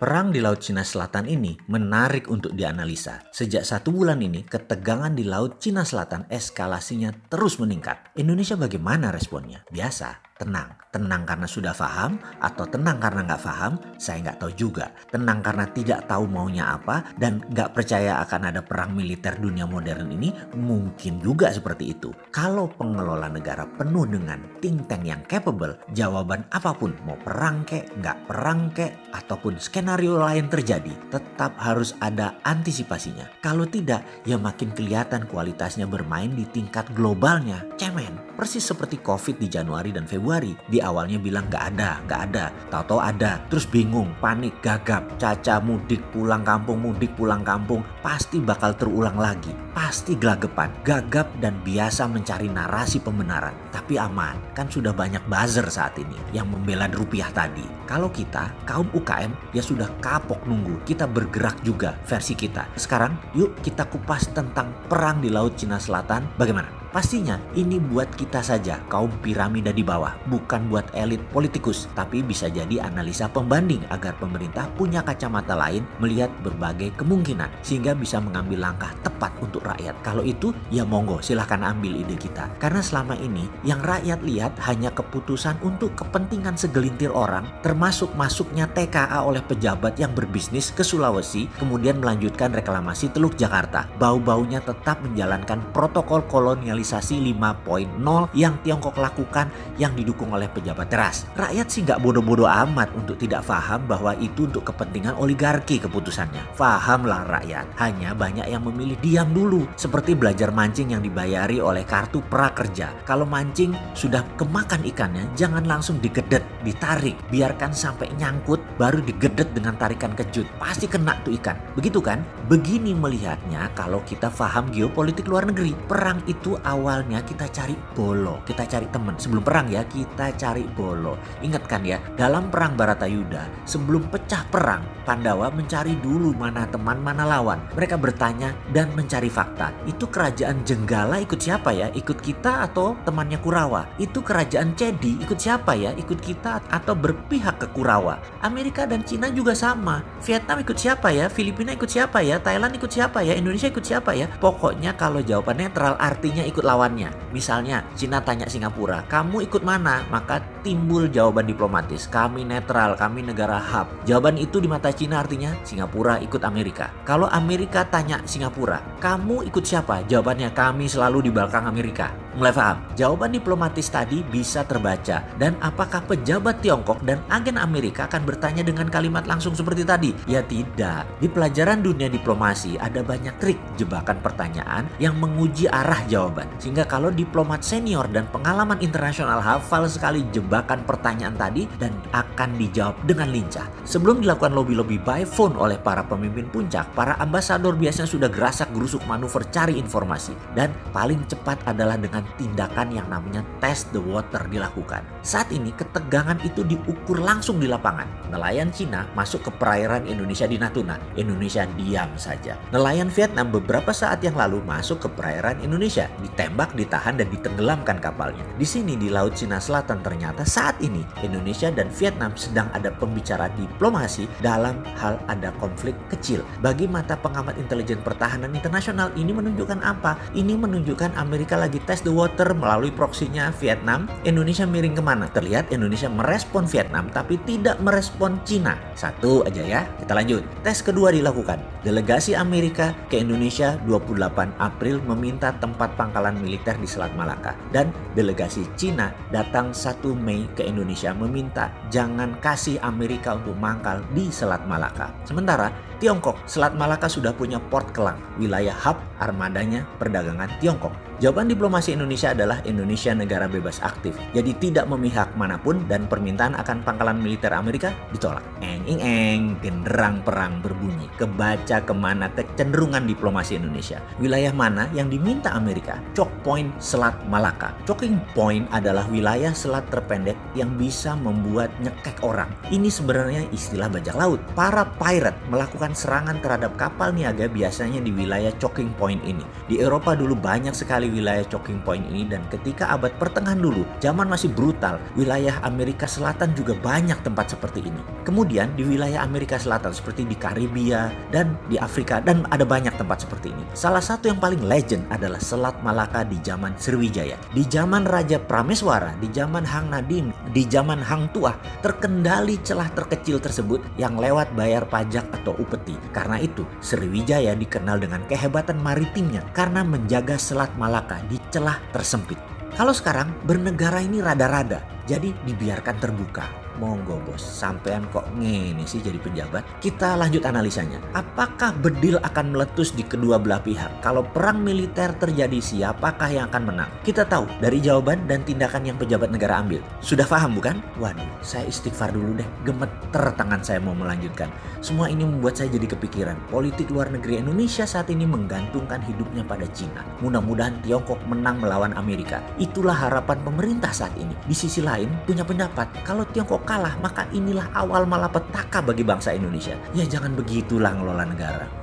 Perang di Laut Cina Selatan ini menarik untuk dianalisa. Sejak 1 bulan ini, ketegangan di Laut Cina Selatan eskalasinya terus meningkat. Indonesia bagaimana responnya? Biasa, tenang. Tenang karena sudah paham atau tenang karena nggak paham, saya nggak tahu juga. Tenang karena tidak tahu maunya apa dan nggak percaya akan ada perang militer dunia modern ini, mungkin juga seperti itu. Kalau pengelola negara penuh dengan think tank yang capable, jawaban apapun, mau perang kek, nggak perang kek, ataupun skenario lain terjadi, tetap harus ada antisipasinya. Kalau tidak, ya makin kelihatan kualitasnya bermain di tingkat globalnya. Cemen, persis seperti COVID di Januari dan Februari. Di awalnya bilang nggak ada, tahu-tahu ada, terus bingung, panik, gagap, caca mudik pulang kampung, pasti bakal terulang lagi, pasti gelagapan, gagap dan biasa mencari narasi pembenaran. Tapi aman, kan sudah banyak buzzer saat ini yang membela rupiah tadi. Kalau kita, kaum UKM, ya sudah kapok nunggu, kita bergerak juga versi kita. Sekarang yuk kita kupas tentang perang di Laut Cina Selatan, bagaimana? Pastinya ini buat kita saja, kaum piramida di bawah, bukan buat elit politikus, tapi bisa jadi analisa pembanding agar pemerintah punya kacamata lain melihat berbagai kemungkinan sehingga bisa mengambil langkah tepat untuk rakyat. Kalau itu ya monggo silahkan ambil ide kita, karena selama ini yang rakyat lihat hanya keputusan untuk kepentingan segelintir orang, termasuk masuknya TKA oleh pejabat yang berbisnis ke Sulawesi kemudian melanjutkan reklamasi Teluk Jakarta. Bau-baunya tetap menjalankan protokol kolonialisasi 5.0 yang Tiongkok lakukan yang didukung oleh pejabat teras. Rakyat sih nggak bodoh-bodoh amat untuk tidak paham bahwa itu untuk kepentingan oligarki keputusannya. Fahamlah rakyat, hanya banyak yang memilih diam dulu. Seperti belajar mancing yang dibayari oleh kartu prakerja. Kalau mancing sudah kemakan ikannya, jangan langsung digedet, ditarik. Biarkan sampai nyangkut, baru digedet dengan tarikan kejut. Pasti kena tuh ikan. Begitu kan? Begini melihatnya kalau kita paham geopolitik luar negeri. Perang itu awalnya kita cari bolo, kita cari teman. Sebelum perang ya, kita cari bolo. Ingat kan ya, dalam perang Baratayuda, sebelum pecah perang, Pandawa mencari dulu mana teman, mana lawan. Mereka bertanya dan mencari fakta. Itu kerajaan Jenggala ikut siapa ya? Ikut kita atau temannya Kurawa? Itu kerajaan Cedi ikut siapa ya? Ikut kita atau berpihak ke Kurawa? Amerika dan Cina juga sama. Vietnam ikut siapa ya? Filipina ikut siapa ya? Thailand ikut siapa ya? Indonesia ikut siapa ya? Pokoknya kalau jawaban netral artinya ikut lawannya. Misalnya Cina tanya Singapura, kamu ikut mana? Maka timbul jawaban diplomatis, kami netral, kami negara hub. Jawaban itu di mata Cina artinya Singapura ikut Amerika. Kalau Amerika tanya Singapura, kamu ikut siapa? Jawabannya kami selalu di belakang Amerika. Mulai paham? Jawaban diplomatis tadi bisa terbaca. Dan apakah pejabat Tiongkok dan agen Amerika akan bertanya dengan kalimat langsung seperti tadi? Ya tidak. Di pelajaran dunia diplomasi ada banyak trik jebakan pertanyaan yang menguji arah jawaban. Sehingga kalau diplomat senior dan pengalaman internasional hafal sekali jebakan pertanyaan tadi dan akan dijawab dengan lincah. Sebelum dilakukan lobby-lobby by phone oleh para pemimpin puncak, para ambasador biasanya sudah gerasak gerusuk manuver cari informasi. Dan paling cepat adalah dengan tindakan yang namanya test the water dilakukan. Saat ini ketegangan itu diukur langsung di lapangan. Nelayan Cina masuk ke perairan Indonesia di Natuna. Indonesia diam saja. Nelayan Vietnam beberapa saat yang lalu masuk ke perairan Indonesia. Ditembak, ditahan dan ditenggelamkan kapalnya. Di sini di Laut Cina Selatan ternyata saat ini Indonesia dan Vietnam sedang ada pembicaraan diplomasi dalam hal ada konflik kecil. Bagi mata pengamat intelijen pertahanan internasional ini menunjukkan apa? Ini menunjukkan Amerika lagi tes the water melalui proksinya Vietnam. Indonesia miring kemana? Terlihat Indonesia merespon Vietnam tapi tidak merespon Cina. Satu aja ya, kita lanjut. Tes kedua dilakukan. Delegasi Amerika ke Indonesia 28 April meminta tempat pangkalan militer di Selat Malaka. Dan delegasi Cina datang 1 Mei ke Indonesia meminta jangan kasih Amerika untuk mangkal di Selat Malaka. Sementara Tiongkok, Selat Malaka sudah punya port kelang, wilayah hub armadanya perdagangan Tiongkok. Jawaban diplomasi Indonesia adalah Indonesia negara bebas aktif, jadi tidak memihak manapun dan permintaan akan pangkalan militer Amerika ditolak. Genderang perang berbunyi. Kebaca kemana kecenderungan diplomasi Indonesia. Wilayah mana yang diminta Amerika? Choke Point Selat Malaka. Choking Point adalah wilayah selat terpendek yang bisa membuat nyekek orang. Ini sebenarnya istilah bajak laut. Para pirate melakukan melakukan serangan terhadap kapal niaga biasanya di wilayah choking point ini. Di Eropa dulu banyak sekali wilayah choking point ini, dan ketika abad pertengahan dulu, zaman masih brutal, wilayah Amerika Selatan juga banyak tempat seperti ini. Kemudian di wilayah Amerika Selatan seperti di Karibia dan di Afrika, dan ada banyak tempat seperti ini. Salah satu yang paling legend adalah Selat Malaka di zaman Sriwijaya. Di zaman Raja Prameswara, di zaman Hang Nadim, di zaman Hang Tuah, terkendali celah terkecil tersebut yang lewat bayar pajak atau upeti. Karena itu, Sriwijaya dikenal dengan kehebatan maritimnya karena menjaga Selat Malaka di celah tersempit. Kalau sekarang bernegara ini rada-rada, jadi dibiarkan terbuka. Monggo bos, sampean kok ngene sih jadi pejabat? Kita lanjut analisanya. Apakah bedil akan meletus di kedua belah pihak? Kalau perang militer terjadi, siapakah yang akan menang? Kita tahu dari jawaban dan tindakan yang pejabat negara ambil. Sudah paham bukan? Waduh, saya istighfar dulu deh. Gemeter tangan saya mau melanjutkan. Semua ini membuat saya jadi kepikiran. Politik luar negeri Indonesia saat ini menggantungkan hidupnya pada Cina. Mudah-mudahan Tiongkok menang melawan Amerika. Itulah harapan pemerintah saat ini. Di sisi lain, punya pendapat, kalau Tiongkok kalah, maka inilah awal malapetaka bagi bangsa Indonesia. Ya jangan begitulah ngelola negara.